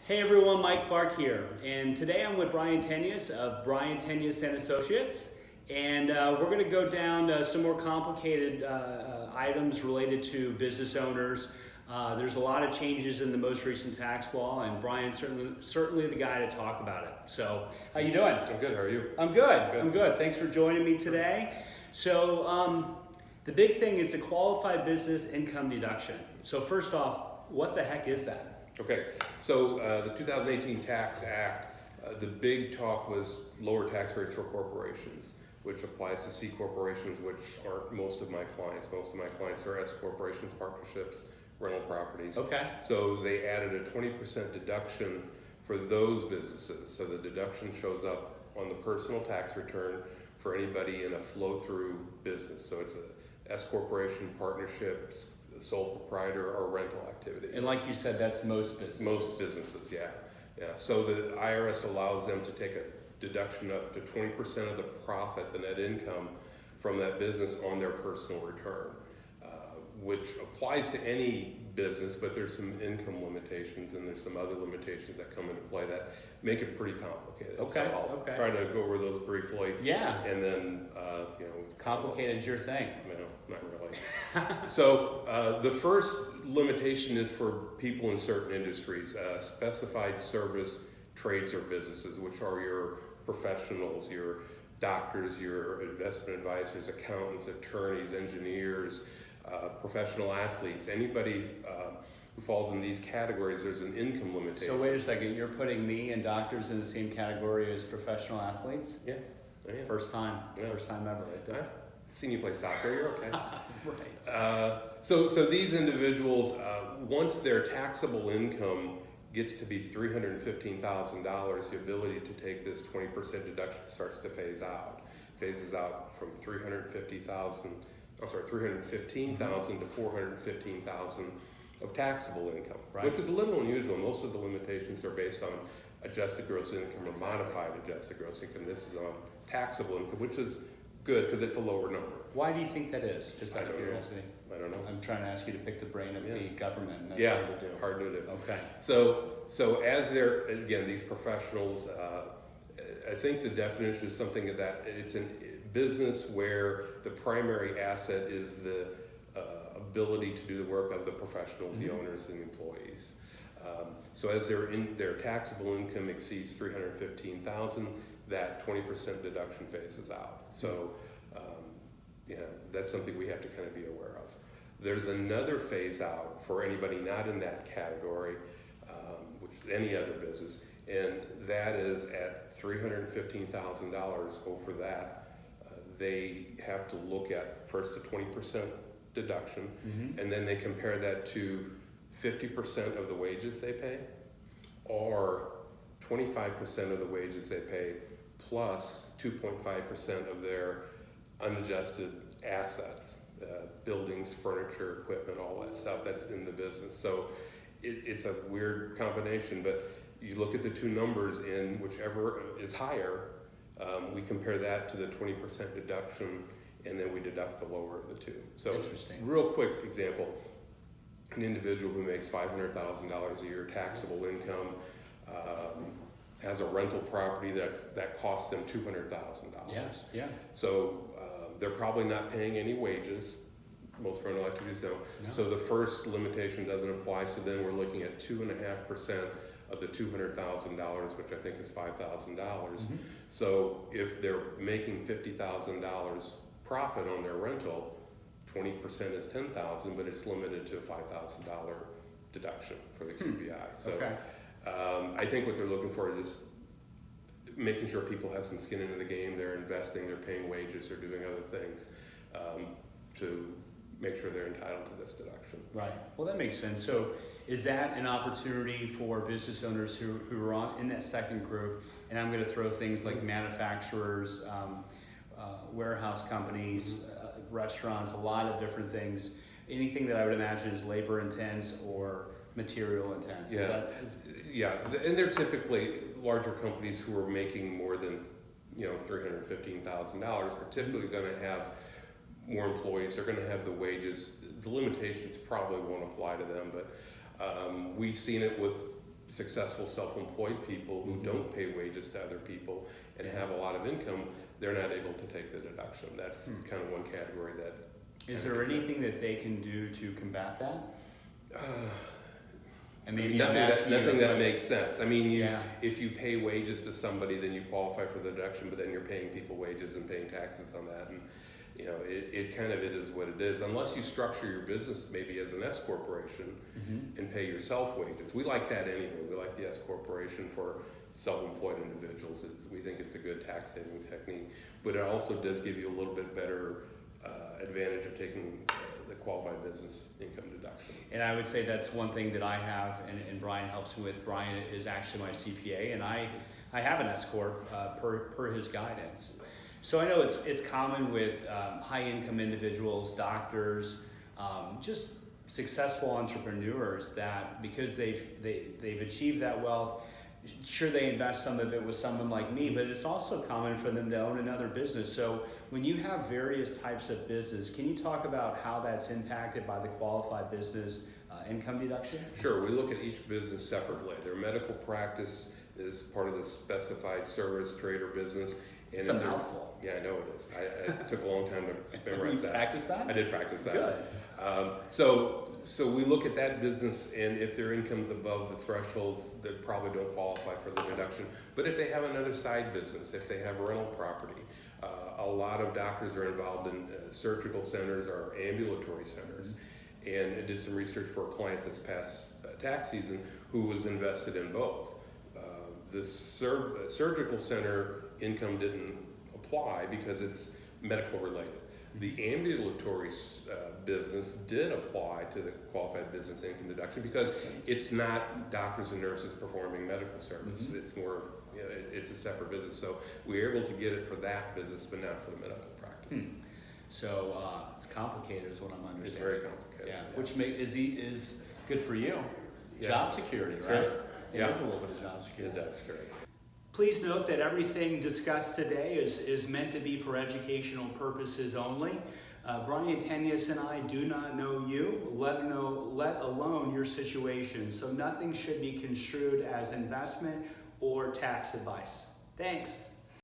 Hey everyone, Mike Clark here, and today I'm with Brian Tenius of Brian Tenius and Associates, and we're going to go down some more complicated items related to business owners. There's a lot of changes in the most recent tax law, and Brian's certainly the guy to talk about it. So, how you doing? I'm good. How are you? I'm good. I'm good. Thanks for joining me today. So, the big thing is the qualified business income deduction. So, first off, what the heck is that? Okay, so the 2018 Tax Act, the big talk was lower tax rates for corporations, which applies to C corporations, which aren't most of my clients. Most of my clients are S corporations, partnerships, rental properties. Okay. So they added a 20% deduction for those businesses. So the deduction shows up on the personal tax return for anybody in a flow-through business. So it's a S corporation, partnerships, sole proprietor, or rental activity. And like you said, that's most businesses. Most businesses, yeah. So the IRS allows them to take a deduction up to 20% of the profit, the net income from that business on their personal return, which applies to any business, but there's some income limitations and there's some other limitations that come into play that make it pretty complicated. Okay. So I'll try to go over those briefly. Yeah. And then, Complicated's your thing. No, not really. So the first limitation is for people in certain industries, specified service trades or businesses, which are your professionals, your doctors, your investment advisors, accountants, attorneys, engineers, professional athletes. Anybody who falls in these categories, there's an income limitation. So wait a second, you're putting me and doctors in the same category as professional athletes? Yeah. Yeah. First time Yeah. ever right there. I've seen you play soccer, you're okay. Right. So these individuals, once their taxable income gets to be $315,000, the ability to take this 20% deduction starts to phase out. Phases out from $315,000 to $415,000 of taxable income, right, which is a little unusual. Most of the limitations are based on adjusted gross income or modified adjusted gross income. This is on taxable income, which is good because it's a lower number. Why do you think that is? Just out of curiosity. I don't know. I'm trying to ask you to pick the brain of the government, and that's hard to do. Hard to do. Okay. So as they're, again, these professionals, I think the definition is something of that it's a business where the primary asset is the ability to do the work of the professionals, the owners, and employees. So as their taxable income exceeds $315,000, that 20% deduction phases out. So that's something we have to kind of be aware of. There's another phase out for anybody not in that category, which is any other business, and that is at $315,000. Over that, they have to look at first the 20% deduction, and then they compare that to 50% of the wages they pay, or 25% of the wages they pay, plus 2.5% of their unadjusted assets, buildings, furniture, equipment, all that stuff that's in the business. So it's a weird combination, but you look at the two numbers, and whichever is higher, we compare that to the 20% deduction, and then we deduct the lower of the two. So, interesting. Real quick example, an individual who makes $500,000 a year taxable income, has a rental property that costs them $200,000. Yes, yeah. So they're probably not paying any wages. Most rental activities don't. No. So the first limitation doesn't apply. So then we're looking at 2.5% of the $200,000, which I think is $5,000. So if they're making $50,000 profit on their rental, 20% is $10,000, but it's limited to a $5,000 deduction for the QBI. So. Okay. I think what they're looking for is making sure people have some skin into the game. They're investing, they're paying wages, they're doing other things to make sure they're entitled to this deduction. Right. Well, that makes sense. So is that an opportunity for business owners who are in that second group? And I'm going to throw things like manufacturers, warehouse companies, restaurants, a lot of different things. Anything that I would imagine is labor intense or material intense. Yeah, and they're typically larger companies who are making more than $315,000 are typically going to have more employees. They're going to have the wages. The limitations probably won't apply to them, but we've seen it with successful self-employed people who don't pay wages to other people and have a lot of income, they're not able to take the deduction. That's kind of one category that. Is there anything that they can do to combat that? Nothing that makes sense. I mean, if you pay wages to somebody, then you qualify for the deduction, but then you're paying people wages and paying taxes on that, and it is what it is. Unless you structure your business maybe as an S corporation and pay yourself wages. We like that anyway. We like the S corporation for self-employed individuals. We think it's a good tax saving technique, but it also does give you a little bit better advantage of taking the qualified business income deduction. And I would say that's one thing that I have, and Brian helps me with. Brian is actually my CPA, and I have an S corp per his guidance. So I know it's common with high income individuals, doctors, just successful entrepreneurs that because they've achieved that wealth. Sure, they invest some of it with someone like me, but it's also common for them to own another business. So when you have various types of business, can you talk about how that's impacted by the qualified business income deduction? Sure, we look at each business separately. Their medical practice is part of the specified service, trade, or business. And it's a mouthful. Yeah, I know it is. It took a long time to memorize that. You practice that? I did practice that. Good. So we look at that business, and if their income's above the thresholds, they probably don't qualify for the deduction. But if they have another side business, if they have rental property, a lot of doctors are involved in surgical centers or ambulatory centers. And I did some research for a client this past tax season who was invested in both. The surgical center income didn't apply because it's medical related. The ambulatory business did apply to the qualified business income deduction because it's not doctors and nurses performing medical service. It's more, it's a separate business. So we were able to get it for that business, but not for the medical practice. So it's complicated, is what I'm understanding. It's very complicated. Yeah, which is good for you. Yeah. Job security, right? Sure. Yeah, there's a little bit of job security. Job security. Please note that everything discussed today is meant to be for educational purposes only. Brian Tenius and I do not know you, let alone your situation, so nothing should be construed as investment or tax advice. Thanks.